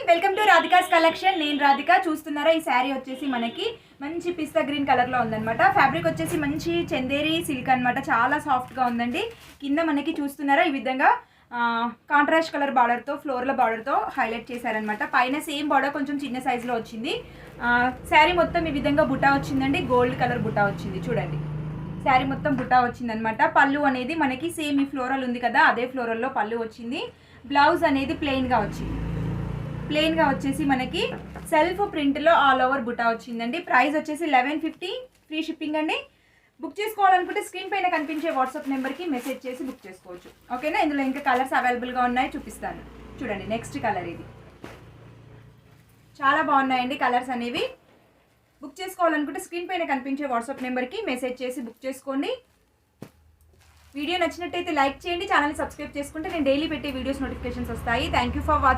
Welcome to Radhika's collection. నేను రాధిక. చూస్తున్నారా ఈ శారీ వచ్చేసి మనకి మంచి పిస్తా గ్రీన్ కలర్లో ఉందన్నమాట. ఫ్యాబ్రిక్ వచ్చేసి మంచి చందేరి సిల్క్ అనమాట. చాలా సాఫ్ట్గా ఉందండి. కింద మనకి చూస్తున్నారా ఈ విధంగా కాంట్రాస్ట్ కలర్ బార్డర్తో ఫ్లోర్ల బార్డర్తో హైలైట్ చేశారనమాట. పైన సేమ్ బార్డర్ కొంచెం చిన్న సైజులో వచ్చింది. శారీ మొత్తం ఈ విధంగా బుటా వచ్చిందండి. గోల్డ్ కలర్ బుటా వచ్చింది చూడండి. శారీ మొత్తం బుటా వచ్చిందనమాట. పళ్ళు అనేది మనకి సేమ్ ఈ ఫ్లోరల్ ఉంది కదా, అదే ఫ్లోరల్లో పళ్ళు వచ్చింది. బ్లౌజ్ అనేది ప్లెయిన్గా వచ్చింది. ప్లెయిన్గా వచ్చేసి మనకి సెల్ఫ్ ప్రింట్లో ఆల్ ఓవర్ బుటా వచ్చిందండి. ప్రైస్ వచ్చేసి 1150, ఫ్రీ షిప్పింగ్ అండి. బుక్ చేసుకోవాలనుకుంటే స్క్రీన్ పైన కనిపించే వాట్సాప్ నెంబర్కి మెసేజ్ చేసి బుక్ చేసుకోవచ్చు. ఓకేనా? ఇందులో ఇంకా కలర్స్ అవైలబుల్గా ఉన్నాయి, చూపిస్తాను చూడండి. నెక్స్ట్ కలర్ ఇది. చాలా బాగున్నాయండి కలర్స్ అనేవి. బుక్ చేసుకోవాలనుకుంటే స్క్రీన్ పైన కనిపించే వాట్సాప్ నెంబర్కి మెసేజ్ చేసి బుక్ చేసుకోండి. వీడియో నచ్చినట్టయితే లైక్ చేయండి. ఛానల్ని సబ్స్క్రైబ్ చేసుకుంటే నేను డైలీ పెట్టే వీడియోస్ నోటిఫికేషన్స్ వస్తాయి. Thank you for watching.